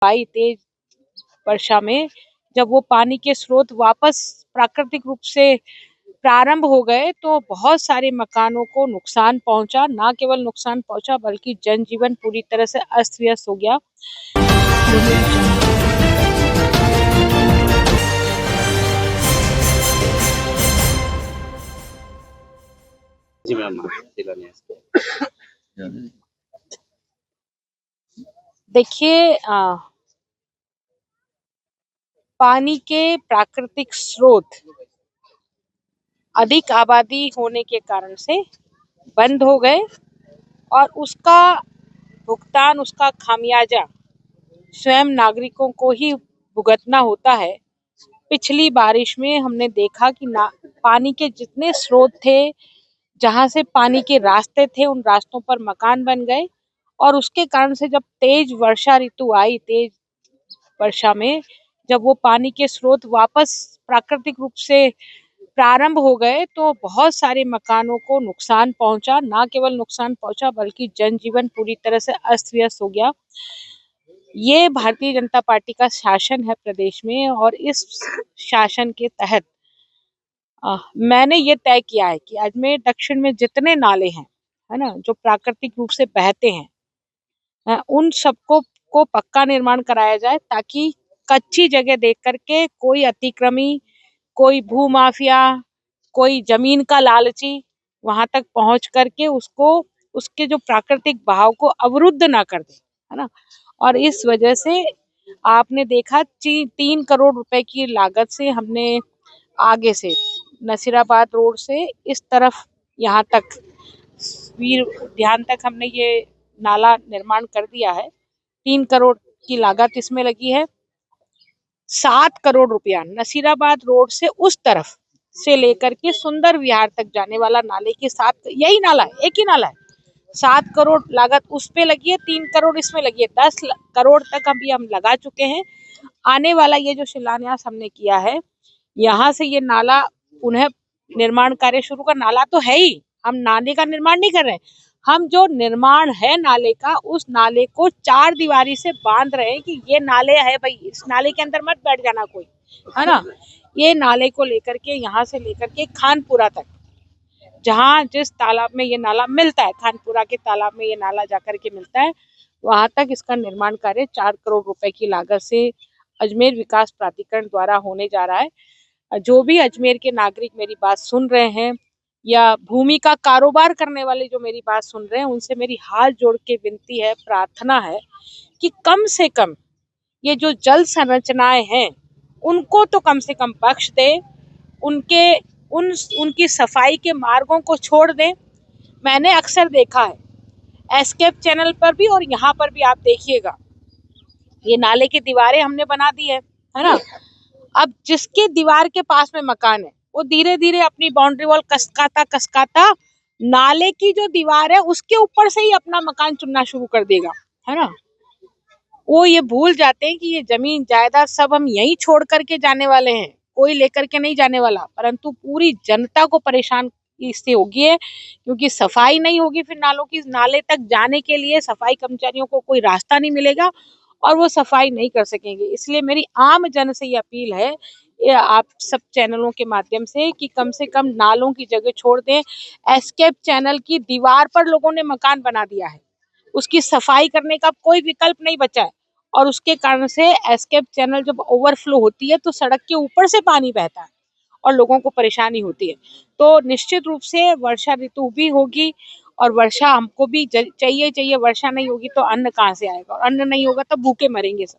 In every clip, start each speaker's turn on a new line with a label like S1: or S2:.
S1: आई तेज वर्षा में जब वो पानी के स्रोत वापस प्राकृतिक रूप से प्रारंभ हो गए तो बहुत सारे मकानों को नुकसान पहुंचा। ना केवल नुकसान पहुंचा बल्कि जनजीवन पूरी तरह से अस्त व्यस्त हो गया।
S2: जी मैम,
S1: देखिए, पानी के प्राकृतिक स्रोत अधिक आबादी होने के कारण से बंद हो गए और उसका भुगतान, उसका खामियाजा स्वयं नागरिकों को ही भुगतना होता है। पिछली बारिश में हमने देखा कि पानी के जितने स्रोत थे, जहां से पानी के रास्ते थे, उन रास्तों पर मकान बन गए और उसके कारण से जब तेज वर्षा ऋतु आई, तेज वर्षा में जब वो पानी के स्रोत वापस प्राकृतिक रूप से प्रारंभ हो गए तो बहुत सारे मकानों को नुकसान पहुंचा। ना केवल नुकसान पहुंचा बल्कि जनजीवन पूरी तरह से अस्त व्यस्त हो गया। ये भारतीय जनता पार्टी का शासन है प्रदेश में और इस शासन के तहत मैंने ये तय किया है कि अजमेर दक्षिण में जितने नाले हैं, है ना, जो प्राकृतिक रूप से बहते हैं, उन सबको पक्का निर्माण कराया जाए ताकि कच्ची जगह देख करके कोई अतिक्रमी, कोई भू माफिया, कोई जमीन का लालची वहां तक पहुंच करके उसके जो प्राकृतिक बहाव को अवरुद्ध ना कर दे, है ना। और इस वजह से आपने देखा 3 करोड़ रुपए की लागत से हमने आगे से नसीराबाद रोड से इस तरफ यहाँ तक वीर उद्यान तक हमने ये नाला निर्माण कर दिया है। 3 करोड़ की लागत इसमें लगी है। 7 करोड़ रुपया नसीराबाद रोड से उस तरफ से लेकर के सुंदर विहार तक जाने वाला नाले के साथ, यही नाला है, एक ही नाला है। 7 करोड़ लागत उस पे लगी है, 3 करोड़ इसमें लगी है, 10 करोड़ तक अभी हम लगा चुके हैं। आने वाला ये जो शिलान्यास हमने किया है, यहाँ से ये नाला पुनः निर्माण कार्य शुरू का, नाला तो है ही, हम नाले का निर्माण नहीं कर रहे हैं, हम जो निर्माण है नाले का, उस नाले को 4 दीवारी से बांध रहे हैं कि ये नाले है भाई, इस नाले के अंदर मत बैठ जाना कोई, है ना। ये नाले को लेकर के यहाँ से लेकर के खानपुरा तक, जहाँ जिस तालाब में ये नाला मिलता है, खानपुरा के तालाब में ये नाला जाकर के मिलता है, वहां तक इसका निर्माण कार्य 4 करोड़ रुपए की लागत से अजमेर विकास प्राधिकरण द्वारा होने जा रहा है। जो भी अजमेर के नागरिक मेरी बात सुन रहे हैं या भूमि का कारोबार करने वाले जो मेरी बात सुन रहे हैं, उनसे मेरी हाथ जोड़ के विनती है, प्रार्थना है कि कम से कम ये जो जल संरचनाएं हैं उनको तो कम से कम बख्श दे, उनकी सफाई के मार्गों को छोड़ दें। मैंने अक्सर देखा है एस्केप चैनल पर भी और यहाँ पर भी, आप देखिएगा ये नाले की दीवारें हमने बना दी है ना। अब जिसके दीवार के पास में मकान है वो धीरे धीरे अपनी बाउंड्री वॉल कसकाता नाले की जो दीवार है उसके ऊपर से ही अपना मकान चुनना शुरू कर देगा, है ना। वो ये भूल जाते हैं कि ये जमीन जायदाद सब हम यहीं छोड़ करके जाने वाले हैं, कोई लेकर के नहीं जाने वाला, परंतु पूरी जनता को परेशान इससे होगी है, क्योंकि सफाई नहीं होगी फिर नालों की, नाले तक जाने के लिए सफाई कर्मचारियों को कोई रास्ता नहीं मिलेगा और वो सफाई नहीं कर सकेंगे। इसलिए मेरी आम जन से ये अपील है, आप सब चैनलों के माध्यम से कम नालों की जगह छोड़ दें। एस्केप चैनल की दीवार पर लोगों ने मकान बना दिया है, उसकी सफाई करने का कोई विकल्प नहीं बचा है और उसके कारण से एस्केप चैनल जब ओवरफ्लो होती है तो सड़क के ऊपर से पानी बहता है और लोगों को परेशानी होती है। तो निश्चित रूप से वर्षा ऋतु भी होगी और वर्षा हमको भी चाहिए। वर्षा नहीं होगी तो अन्न कहाँ से आएगा, और अन्न नहीं होगा तो भूखे मरेंगे सब।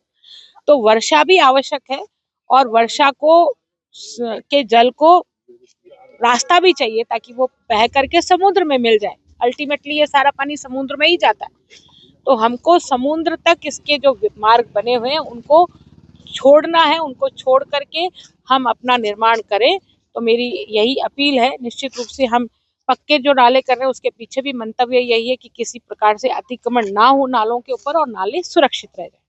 S1: तो वर्षा भी आवश्यक है और वर्षा को के जल को रास्ता भी चाहिए ताकि वो बह करके समुद्र में मिल जाए। अल्टीमेटली ये सारा पानी समुद्र में ही जाता है, तो हमको समुद्र तक इसके जो मार्ग बने हुए हैं उनको छोड़ना है, उनको छोड़ करके हम अपना निर्माण करें। तो मेरी यही अपील है। निश्चित रूप से हम पक्के जो नाले कर रहे हैं उसके पीछे भी मंतव्य यही है कि किसी प्रकार से अतिक्रमण ना हो नालों के ऊपर और नाले सुरक्षित रह जाए।